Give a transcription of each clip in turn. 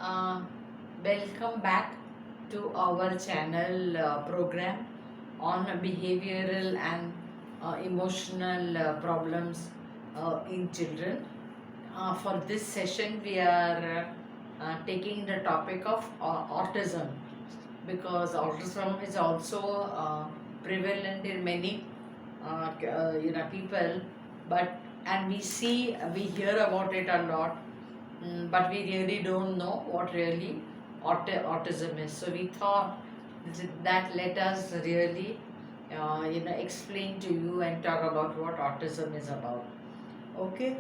Uh, Welcome back to our channel program on behavioral and emotional problems in children. For this session, we are taking the topic of autism, because autism is also prevalent in many people, but and we hear about it a lot. But we really don't know what really autism is. So we thought that let us really explain to you and talk about what autism is about. Okay.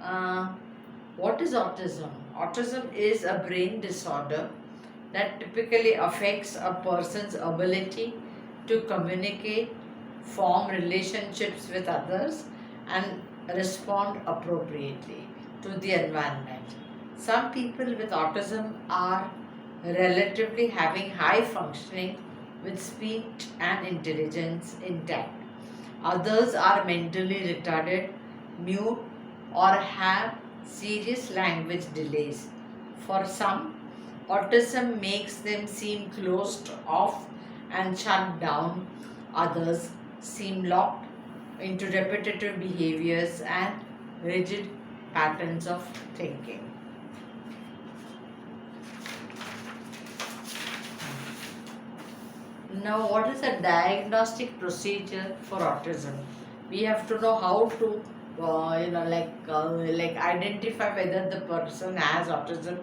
uh, what is autism? Autism is a brain disorder that typically affects a person's ability to communicate, form relationships with others, and respond appropriately to the environment. Some people with autism are relatively having high functioning with speech and intelligence intact. Others are mentally retarded, mute, or have serious language delays. For some, autism makes them seem closed off and shut down. Others seem locked into repetitive behaviors and rigid patterns of thinking. Now, what is a diagnostic procedure for autism? We have to know how to, like identify whether the person has autism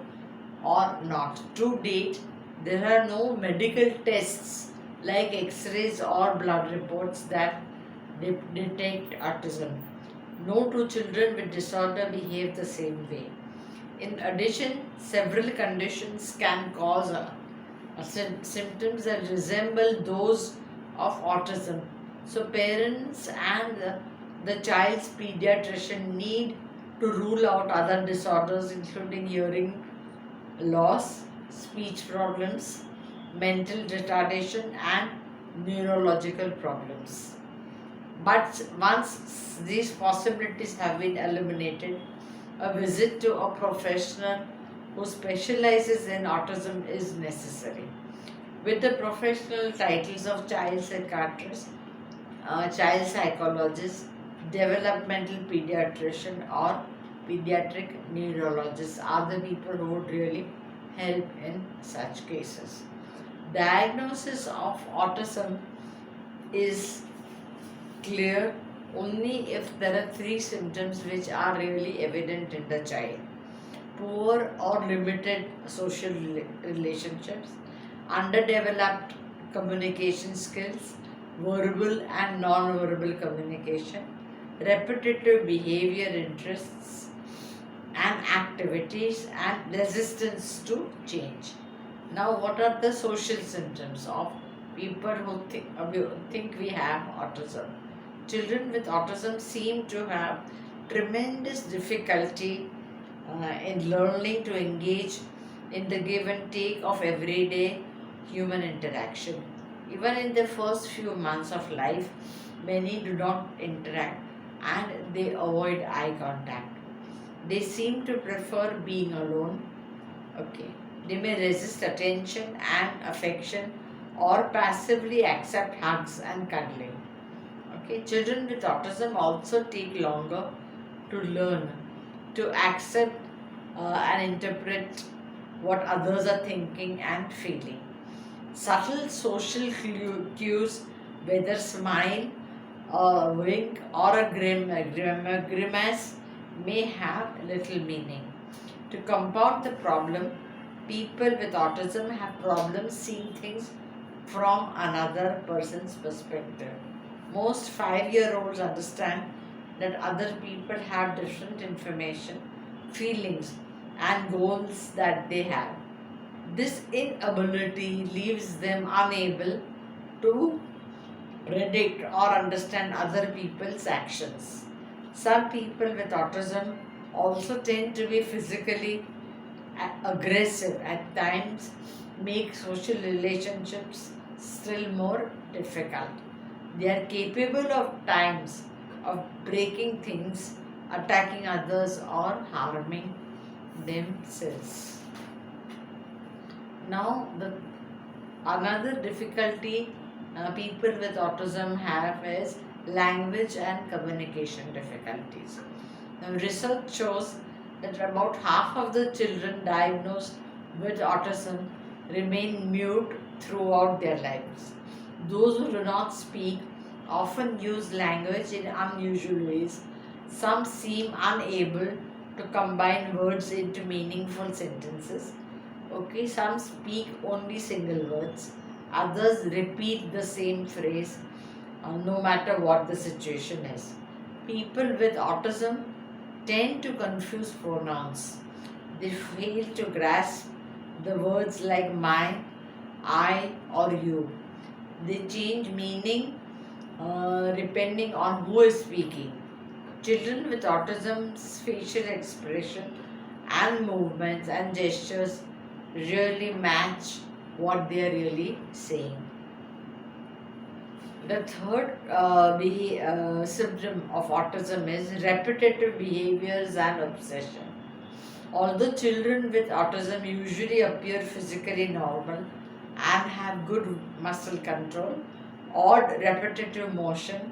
or not. To date, there are no medical tests like X-rays or blood reports that detect autism. No two children with disorder behave the same way. In addition, several conditions can cause symptoms that resemble those of autism. So, parents and the child's pediatrician need to rule out other disorders, including hearing loss, speech problems, mental retardation, and neurological problems. But once these possibilities have been eliminated, a visit to a professional who specializes in autism is necessary. With the professional titles of child psychiatrist, child psychologist, developmental pediatrician, or pediatric neurologist are the people who would really help in such cases. Diagnosis of autism is clear only if there are three symptoms which are really evident in the child: poor or limited social relationships, underdeveloped communication skills, verbal and non-verbal communication, repetitive behavior interests and activities, and resistance to change. Now, what are the social symptoms of people who think we have autism? Children with autism seem to have tremendous difficulty in learning to engage in the give and take of everyday human interaction. Even in the first few months of life, many do not interact and they avoid eye contact. They seem to prefer being alone. Okay. They may resist attention and affection or passively accept hugs and cuddling. Okay. Children with autism also take longer to learn to accept and interpret what others are thinking and feeling. Subtle social cues, whether smile, a wink, or a grimace, may have little meaning. To compound the problem, people with autism have problems seeing things from another person's perspective. Most 5-year-olds understand that other people have different information, feelings, and goals that they have. This inability leaves them unable to predict or understand other people's actions. Some people with autism also tend to be physically aggressive at times, make social relationships still more difficult. They are capable of times of breaking things, attacking others, or harming themselves. Now, the another difficulty people with autism have is language and communication difficulties. Now, research shows that about half of the children diagnosed with autism remain mute throughout their lives. Those who do not speak often use language in unusual ways. Some seem unable to combine words into meaningful sentences. Okay, some speak only single words. Others repeat the same phrase no matter what the situation is. People with autism tend to confuse pronouns. They fail to grasp the words like my, I, or you. They change meaning depending on who is speaking. Children with autism's facial expression and movements and gestures really match what they are really saying. The third symptom of autism is repetitive behaviors and obsession. Although children with autism usually appear physically normal and have good muscle control, odd repetitive motion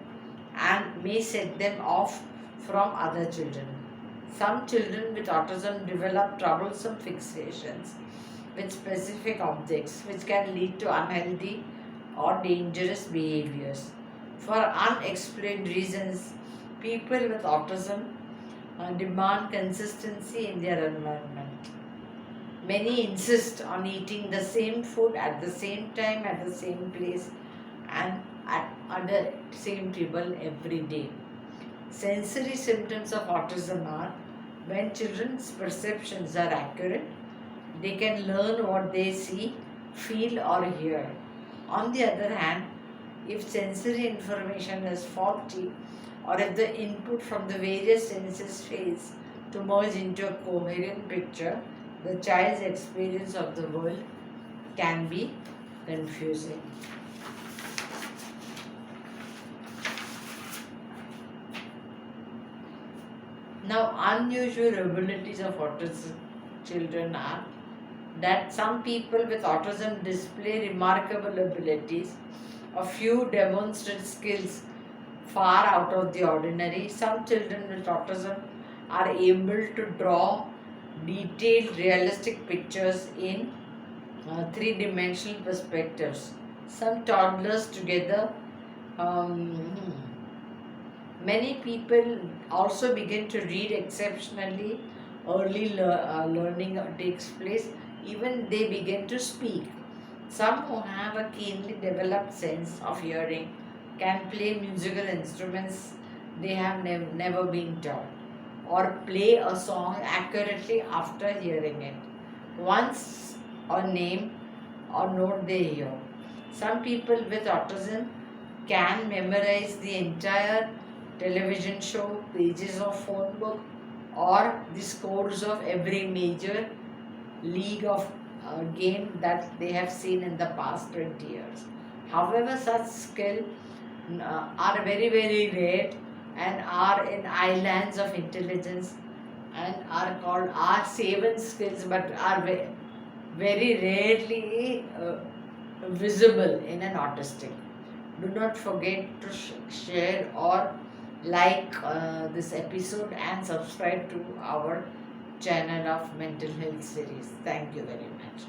and may set them off from other children. Some children with autism develop troublesome fixations with specific objects, which can lead to unhealthy or dangerous behaviors. For unexplained reasons, people with autism demand consistency in their environment. Many insist on eating the same food at the same time, at the same place, and at the same table every day. Sensory symptoms of autism are when children's perceptions are accurate, they can learn what they see, feel, or hear. On the other hand, if sensory information is faulty or if the input from the various senses fails to merge into a coherent picture, the child's experience of the world can be confusing. Now, unusual abilities of autism children are that some people with autism display remarkable abilities. A few demonstrate skills far out of the ordinary. Some children with autism are able to draw detailed, realistic pictures in three-dimensional perspectives. Some toddlers together. Um, Many people also begin to read exceptionally early. Learning takes place, even they begin to speak. Some who have a keenly developed sense of hearing can play musical instruments they have never been taught, or play a song accurately after hearing it. Once a name or note they hear. Some people with autism can memorize the entire television show, pages of phone book, or the scores of every major league of game that they have seen in the past 20 years. However, such skill are very, very rare and are in islands of intelligence and are called R7 skills, but are very rarely visible in an autistic. Do not forget to share or like this episode and subscribe to our channel of mental health series. Thank you very much.